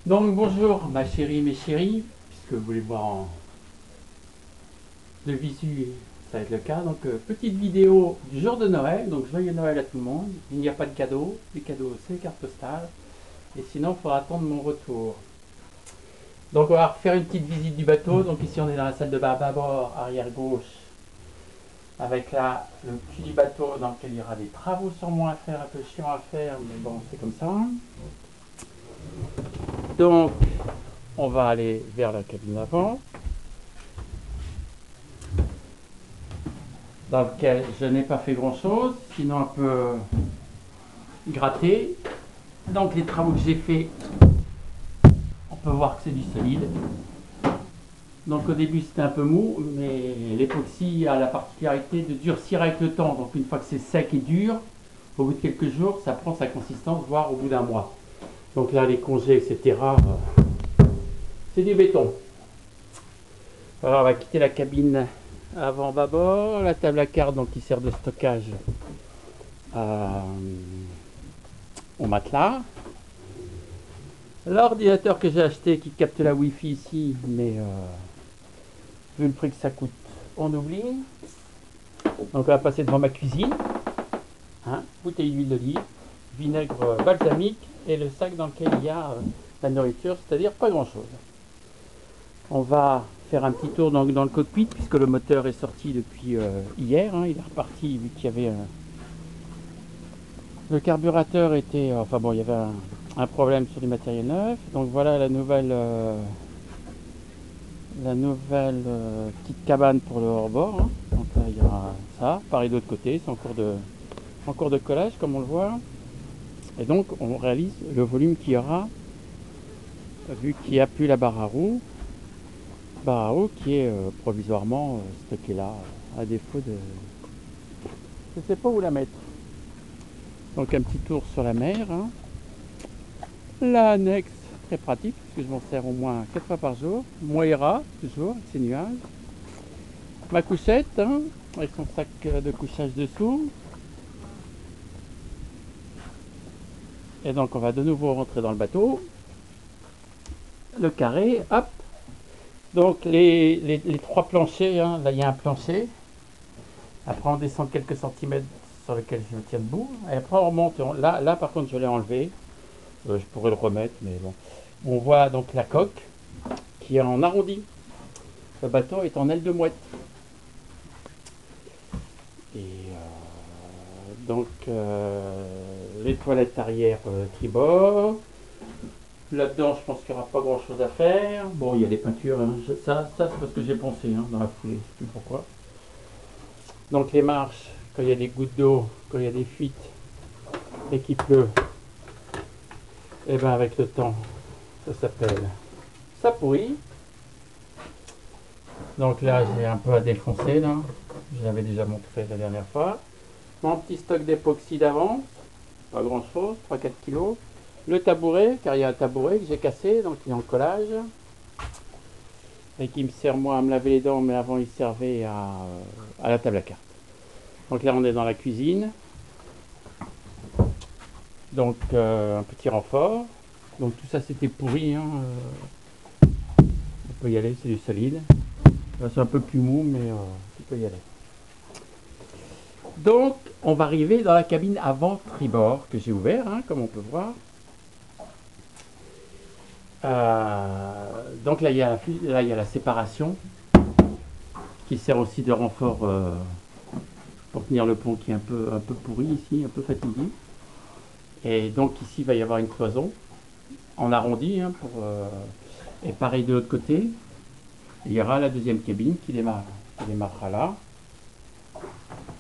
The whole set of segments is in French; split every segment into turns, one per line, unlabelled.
Donc bonjour ma chérie, mes chéris, puisque vous voulez voir en de visu, ça va être le cas. Donc petite vidéo du jour de Noël, donc joyeux Noël à tout le monde. Il n'y a pas de cadeau, les cadeaux c'est les cartes postales, et sinon il faudra attendre mon retour. Donc on va refaire une petite visite du bateau. Donc ici on est dans la salle de bain bâbord, arrière gauche, avec là le cul du bateau dans lequel il y aura des travaux sûrement à faire, un peu chiant à faire, mais bon c'est comme ça. Donc on va aller vers la cabine avant, dans lequel je n'ai pas fait grand chose, sinon un peu gratter. Donc les travaux que j'ai fait, on peut voir que c'est du solide. Donc au début c'était un peu mou, mais l'époxy a la particularité de durcir avec le temps. Donc une fois que c'est sec et dur, au bout de quelques jours, ça prend sa consistance, voire au bout d'un mois. Donc là les congés, etc., c'est du béton. Alors on va quitter la cabine avant bâbord, la table à cartes donc qui sert de stockage au matelas. L'ordinateur que j'ai acheté qui capte la Wi-Fi ici, mais vu le prix que ça coûte, on oublie. Donc on va passer devant ma cuisine. Bouteille d'huile d'olive, vinaigre balsamique et le sac dans lequel il y a la nourriture, c'est-à-dire pas grand-chose. On va faire un petit tour dans le cockpit puisque le moteur est sorti depuis hier. Il est reparti vu qu'il y avait le carburateur était, enfin bon, il y avait un problème sur du matériel neuf. Donc voilà la nouvelle petite cabane pour le hors-bord. Donc là il y a ça, pareil de l'autre côté, c'est en cours de collage comme on le voit. Et donc on réalise le volume qu'il y aura vu qu'il n'y a plus la barre à roue qui est provisoirement stockée là, à défaut de... Je ne sais pas où la mettre. Donc un petit tour sur la mer. L'annexe, très pratique, parce que je m'en sers au moins 4 fois par jour. Moira, toujours, avec ses nuages. Ma couchette, avec son sac de couchage dessous. Et donc on va de nouveau rentrer dans le bateau. Le carré, hop. Donc les 3 planchers, là il y a un plancher. Après on descend quelques centimètres sur lequel je me tiens debout. Et après on remonte. Là par contre je l'ai enlevé. Je pourrais le remettre, mais bon. On voit donc la coque qui est en arrondi. Le bateau est en aile de mouette. Et donc les toilettes arrière tribord. Là-dedans, je pense qu'il n'y aura pas grand-chose à faire. Bon, il y a des peintures. Ça c'est parce que j'ai pensé dans la foulée. Je ne sais plus pourquoi. Donc les marches, quand il y a des gouttes d'eau, quand il y a des fuites et qu'il pleut, et bien avec le temps, ça pourrit. Donc là, j'ai un peu à défoncer là. Je l'avais déjà montré la dernière fois. Mon petit stock d'époxy d'avance, pas grand chose, 3-4 kilos. Le tabouret, car il y a un tabouret que j'ai cassé, donc il est en collage. Et qui me sert moi à me laver les dents, mais avant il servait à la table à cartes. Donc là on est dans la cuisine. Donc un petit renfort. Donc tout ça c'était pourri. On peut y aller, c'est du solide. Là c'est un peu plus mou, mais tu peux y aller. Donc on va arriver dans la cabine avant tribord que j'ai ouvert, comme on peut voir. Donc là il y a la séparation qui sert aussi de renfort pour tenir le pont qui est un peu pourri ici, un peu fatigué. Et donc ici il va y avoir une cloison en arrondi et pareil de l'autre côté. Il y aura la deuxième cabine qui démarrera là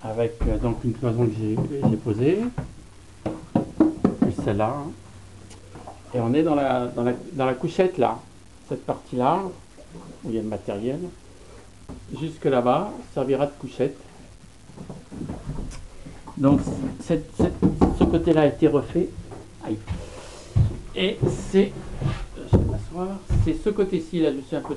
avec donc une cloison que j'ai posée, plus celle-là. Et on est dans la couchette là, cette partie là où il y a le matériel. Jusque là-bas servira de couchette. Donc ce côté-là a été refait. Aïe. Et c'est, je vais m'asseoir, c'est ce côté-ci là, je suis un peu